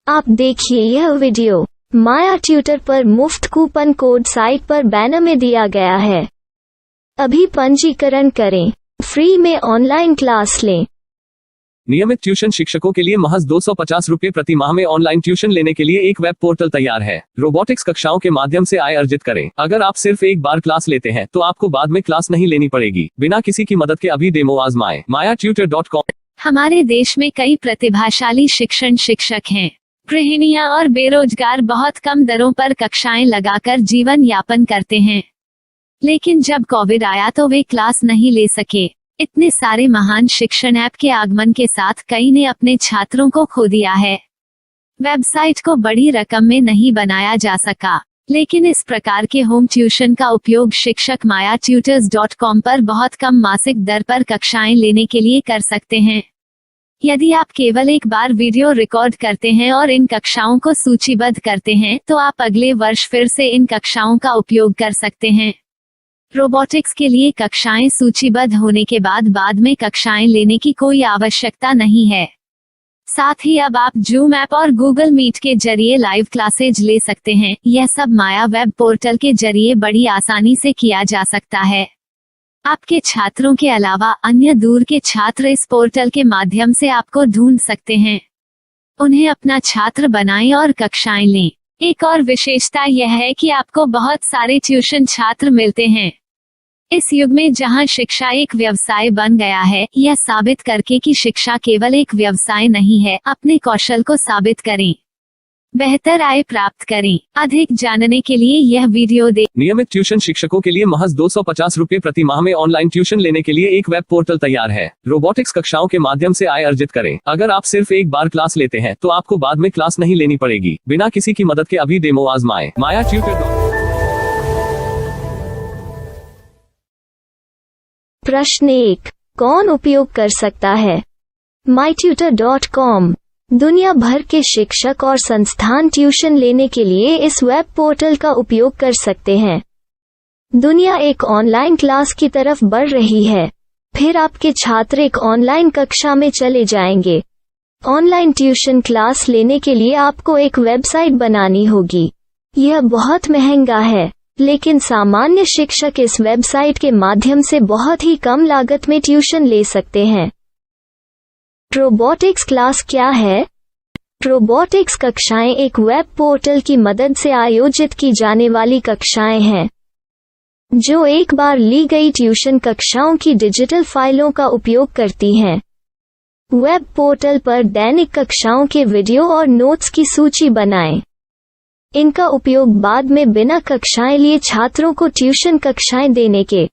आप देखिए यह वीडियो माया ट्यूटर पर मुफ्त कूपन कोड साइट पर बैनर में दिया गया है। अभी पंजीकरण करें, फ्री में ऑनलाइन क्लास लें। नियमित ट्यूशन शिक्षकों के लिए महज 250 रुपये प्रति माह में ऑनलाइन ट्यूशन लेने के लिए एक वेब पोर्टल तैयार है। रोबोटिक्स कक्षाओं के माध्यम से आय अर्जित करें। अगर आप सिर्फ एक बार क्लास लेते हैं तो आपको बाद में क्लास नहीं लेनी पड़ेगी। बिना किसी की मदद के अभी डेमो आजमाएं। mayatutor.com। हमारे देश में कई प्रतिभाशाली शिक्षण शिक्षक हैं। गृहिणियां और बेरोजगार बहुत कम दरों पर कक्षाएं लगाकर जीवन यापन करते हैं, लेकिन जब कोविड आया तो वे क्लास नहीं ले सके। इतने सारे महान शिक्षण ऐप के आगमन के साथ कई ने अपने छात्रों को खो दिया है। वेबसाइट को बड़ी रकम में नहीं बनाया जा सका, लेकिन इस प्रकार के होम ट्यूशन का उपयोग शिक्षक mayatutors.com पर बहुत कम मासिक दर पर कक्षाएं लेने के लिए कर सकते हैं। यदि आप केवल एक बार वीडियो रिकॉर्ड करते हैं और इन कक्षाओं को सूचीबद्ध करते हैं तो आप अगले वर्ष फिर से इन कक्षाओं का उपयोग कर सकते हैं। रोबोटिक्स के लिए कक्षाएं सूचीबद्ध होने के बाद में कक्षाएं लेने की कोई आवश्यकता नहीं है। साथ ही अब आप जूम ऐप और गूगल मीट के जरिए लाइव क्लासेज ले सकते हैं। यह सब माया वेब पोर्टल के जरिए बड़ी आसानी से किया जा सकता है। आपके छात्रों के अलावा अन्य दूर के छात्र इस पोर्टल के माध्यम से आपको ढूंढ सकते हैं। उन्हें अपना छात्र बनाएं और कक्षाएं लें। एक और विशेषता यह है कि आपको बहुत सारे ट्यूशन छात्र मिलते हैं। इस युग में जहां शिक्षा एक व्यवसाय बन गया है, यह साबित करके कि शिक्षा केवल एक व्यवसाय नहीं है, अपने कौशल को साबित करें, बेहतर आय प्राप्त करें। अधिक जानने के लिए यह वीडियो देखें। नियमित ट्यूशन शिक्षकों के लिए महज 250 रुपये प्रति माह में ऑनलाइन ट्यूशन लेने के लिए एक वेब पोर्टल तैयार है। रोबोटिक्स कक्षाओं के माध्यम से आय अर्जित करें। अगर आप सिर्फ एक बार क्लास लेते हैं तो आपको बाद में क्लास नहीं लेनी पड़ेगी। बिना किसी की मदद के अभी डेमो आजमाएं। mayatutor। प्रश्न 1, कौन उपयोग कर सकता है? mytutor.com। दुनिया भर के शिक्षक और संस्थान ट्यूशन लेने के लिए इस वेब पोर्टल का उपयोग कर सकते हैं। दुनिया एक ऑनलाइन क्लास की तरफ बढ़ रही है, फिर आपके छात्र एक ऑनलाइन कक्षा में चले जाएंगे। ऑनलाइन ट्यूशन क्लास लेने के लिए आपको एक वेबसाइट बनानी होगी। यह बहुत महंगा है, लेकिन सामान्य शिक्षक इस वेबसाइट के माध्यम से बहुत ही कम लागत में ट्यूशन ले सकते हैं। रोबोटिक्स क्लास क्या है? रोबोटिक्स कक्षाएं एक वेब पोर्टल की मदद से आयोजित की जाने वाली कक्षाएं हैं, जो एक बार ली गई ट्यूशन कक्षाओं की डिजिटल फाइलों का उपयोग करती हैं। वेब पोर्टल पर दैनिक कक्षाओं के वीडियो और नोट्स की सूची बनाएं। इनका उपयोग बाद में बिना कक्षाएं लिए छात्रों को ट्यूशन कक्षाएं देने के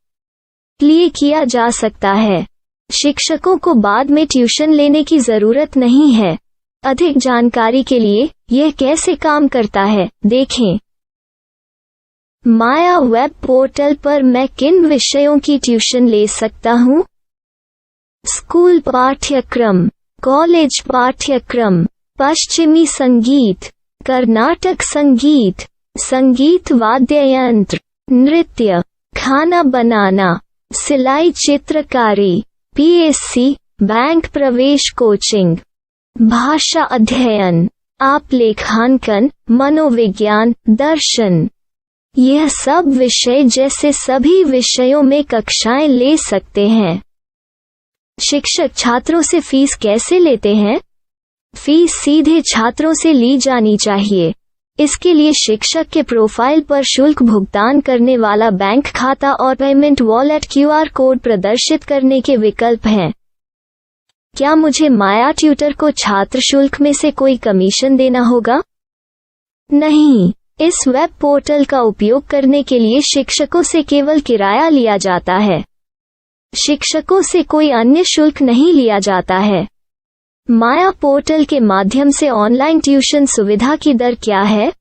लिए किया जा सकता है। शिक्षकों को बाद में ट्यूशन लेने की जरूरत नहीं है। अधिक जानकारी के लिए यह कैसे काम करता है देखें। माया वेब पोर्टल पर मैं किन विषयों की ट्यूशन ले सकता हूँ? स्कूल पाठ्यक्रम, कॉलेज पाठ्यक्रम, पश्चिमी संगीत, कर्नाटक संगीत, संगीत वाद्य यंत्र, नृत्य, खाना बनाना, सिलाई चित्रकारी, पीएससी, बैंक प्रवेश कोचिंग, भाषा अध्ययन, आप लेखांकन, मनोविज्ञान, दर्शन। यह सब विषय जैसे सभी विषयों में कक्षाएं ले सकते हैं। शिक्षक छात्रों से फीस कैसे लेते हैं? फीस सीधे छात्रों से ली जानी चाहिए। इसके लिए शिक्षक के प्रोफाइल पर शुल्क भुगतान करने वाला बैंक खाता और पेमेंट वॉलेट QR कोड प्रदर्शित करने के विकल्प हैं। क्या मुझे माया ट्यूटर को छात्र शुल्क में से कोई कमीशन देना होगा? नहीं, इस वेब पोर्टल का उपयोग करने के लिए शिक्षकों से केवल किराया लिया जाता है। शिक्षकों से कोई अन्य शुल्क नहीं लिया जाता है। माया पोर्टल के माध्यम से ऑनलाइन ट्यूशन सुविधा की दर क्या है?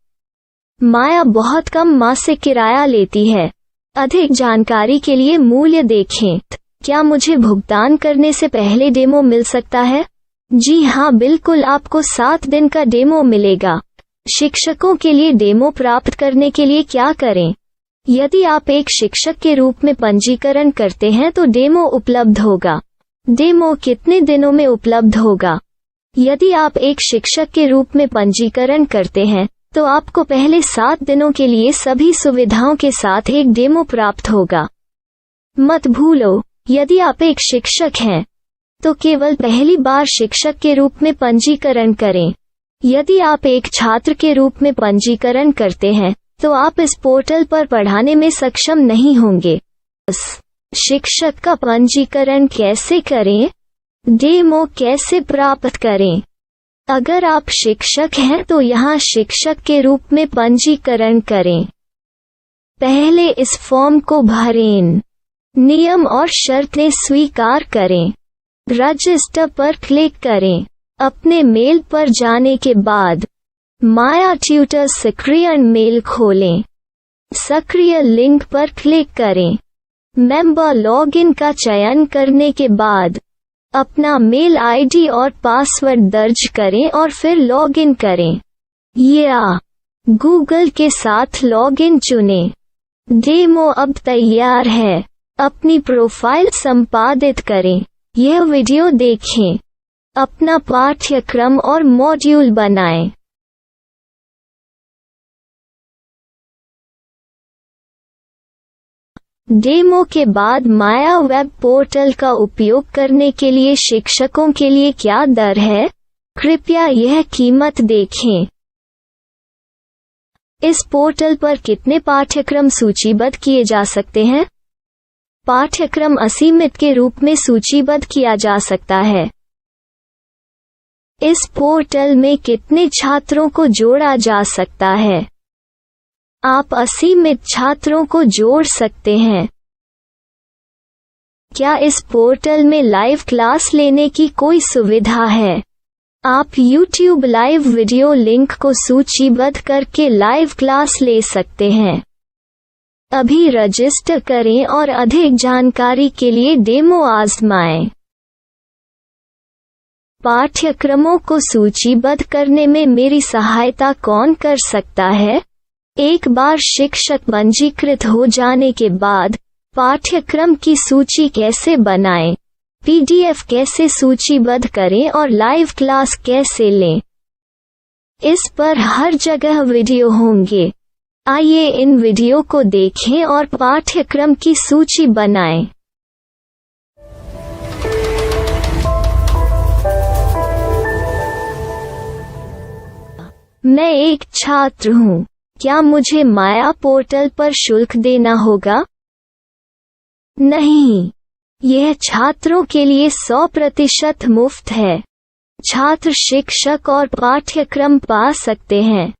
माया बहुत कम मासिक किराया लेती है। अधिक जानकारी के लिए मूल्य देखें। क्या मुझे भुगतान करने से पहले डेमो मिल सकता है? जी हाँ, बिल्कुल, आपको 7 दिन का डेमो मिलेगा। शिक्षकों के लिए डेमो प्राप्त करने के लिए क्या करें? यदि आप एक शिक्षक के रूप में पंजीकरण करते हैं तो डेमो उपलब्ध होगा। डेमो कितने दिनों में उपलब्ध होगा? यदि आप एक शिक्षक के रूप में पंजीकरण करते हैं तो आपको पहले 7 दिनों के लिए सभी सुविधाओं के साथ एक डेमो प्राप्त होगा। मत भूलो, यदि आप एक शिक्षक हैं तो केवल पहली बार शिक्षक के रूप में पंजीकरण करें। यदि आप एक छात्र के रूप में पंजीकरण करते हैं तो आप इस पोर्टल पर पढ़ाने में सक्षम नहीं होंगे। शिक्षक का पंजीकरण कैसे करें? डेमो कैसे प्राप्त करें? अगर आप शिक्षक हैं तो यहाँ शिक्षक के रूप में पंजीकरण करें। पहले इस फॉर्म को भरें। नियम और शर्तें स्वीकार करें। रजिस्टर पर क्लिक करें। अपने मेल पर जाने के बाद माया ट्यूटर सक्रिय मेल खोलें। सक्रिय लिंक पर क्लिक करें। मेंबर लॉगिन का चयन करने के बाद अपना मेल आईडी और पासवर्ड दर्ज करें और फिर लॉगिन करें या गूगल के साथ लॉगिन चुनें। डेमो अब तैयार है। अपनी प्रोफाइल संपादित करें। यह वीडियो देखें। अपना पाठ्यक्रम और मॉड्यूल बनाएं। डेमो के बाद माया वेब पोर्टल का उपयोग करने के लिए शिक्षकों के लिए क्या दर है? कृपया यह कीमत देखें। इस पोर्टल पर कितने पाठ्यक्रम सूचीबद्ध किए जा सकते हैं? पाठ्यक्रम असीमित के रूप में सूचीबद्ध किया जा सकता है। इस पोर्टल में कितने छात्रों को जोड़ा जा सकता है? आप असीमित छात्रों को जोड़ सकते हैं। क्या इस पोर्टल में लाइव क्लास लेने की कोई सुविधा है? आप YouTube लाइव वीडियो लिंक को सूचीबद्ध करके लाइव क्लास ले सकते हैं। अभी रजिस्टर करें और अधिक जानकारी के लिए डेमो आजमाएं। पाठ्यक्रमों को सूचीबद्ध करने में मेरी सहायता कौन कर सकता है? एक बार शिक्षक पंजीकृत हो जाने के बाद पाठ्यक्रम की सूची कैसे बनाएं, PDF कैसे सूचीबद्ध करें और लाइव क्लास कैसे लें, इस पर हर जगह वीडियो होंगे। आइए इन वीडियो को देखें और पाठ्यक्रम की सूची बनाएं। मैं एक छात्र हूँ। क्या मुझे माया पोर्टल पर शुल्क देना होगा? नहीं, यह छात्रों के लिए 100% मुफ्त है। छात्र शिक्षक और पाठ्यक्रम पा सकते हैं,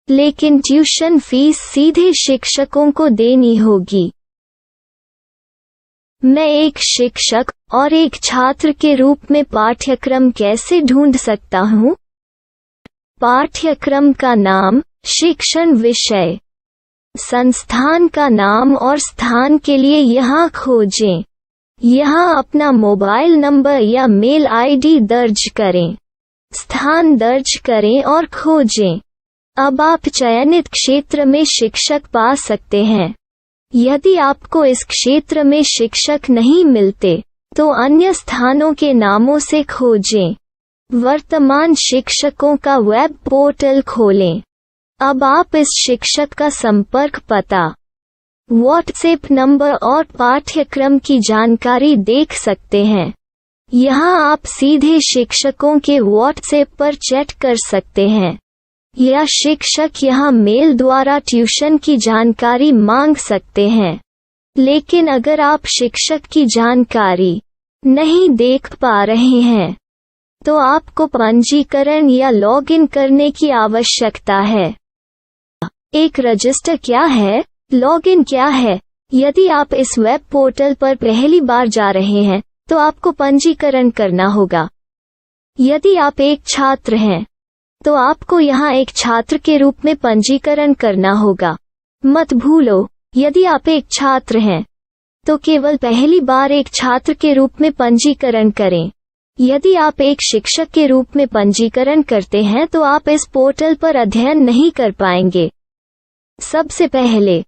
लेकिन ट्यूशन फीस सीधे शिक्षकों को देनी होगी। मैं एक शिक्षक और एक छात्र के रूप में पाठ्यक्रम कैसे ढूंढ सकता हूँ? पाठ्यक्रम का नाम, शिक्षण विषय, संस्थान का नाम और स्थान के लिए यहाँ खोजें। यहाँ अपना मोबाइल नंबर या मेल आईडी दर्ज करें। स्थान दर्ज करें और खोजें। अब आप चयनित क्षेत्र में शिक्षक पा सकते हैं। यदि आपको इस क्षेत्र में शिक्षक नहीं मिलते तो अन्य स्थानों के नामों से खोजें। वर्तमान शिक्षकों का वेब पोर्टल खोलें। अब आप इस शिक्षक का संपर्क पता, व्हाट्सएप नंबर और पाठ्यक्रम की जानकारी देख सकते हैं। यहाँ आप सीधे शिक्षकों के व्हाट्सएप पर चैट कर सकते हैं या शिक्षक यहाँ मेल द्वारा ट्यूशन की जानकारी मांग सकते हैं। लेकिन अगर आप शिक्षक की जानकारी नहीं देख पा रहे हैं तो आपको पंजीकरण या लॉगिन करने की आवश्यकता है। एक रजिस्टर क्या है? लॉगिन क्या है? यदि आप इस वेब पोर्टल पर पहली बार जा रहे हैं तो आपको पंजीकरण करना होगा। यदि आप एक छात्र हैं तो आपको यहाँ एक छात्र के रूप में पंजीकरण करना होगा। मत भूलो, यदि आप एक छात्र हैं तो केवल पहली बार एक छात्र के रूप में पंजीकरण करें। यदि आप एक शिक्षक के रूप में पंजीकरण करते हैं तो आप इस पोर्टल पर अध्ययन नहीं कर पाएंगे। सबसे पहले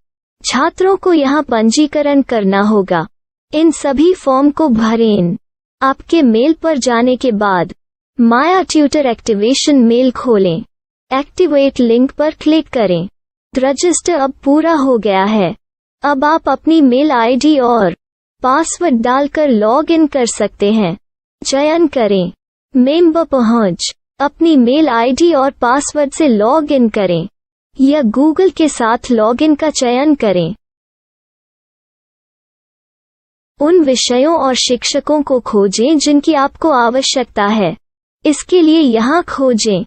छात्रों को यहाँ पंजीकरण करना होगा। इन सभी फॉर्म को भरें। आपके मेल पर जाने के बाद माया ट्यूटर एक्टिवेशन मेल खोलें। एक्टिवेट लिंक पर क्लिक करें। रजिस्टर अब पूरा हो गया है। अब आप अपनी मेल आईडी और पासवर्ड डालकर लॉग इन कर सकते हैं। चयन करें मेंबर पहुंच। अपनी मेल आईडी और पासवर्ड से लॉग इन करें या गूगल के साथ लॉग इन का चयन करें। उन विषयों और शिक्षकों को खोजें जिनकी आपको आवश्यकता है। इसके लिए यहाँ खोजें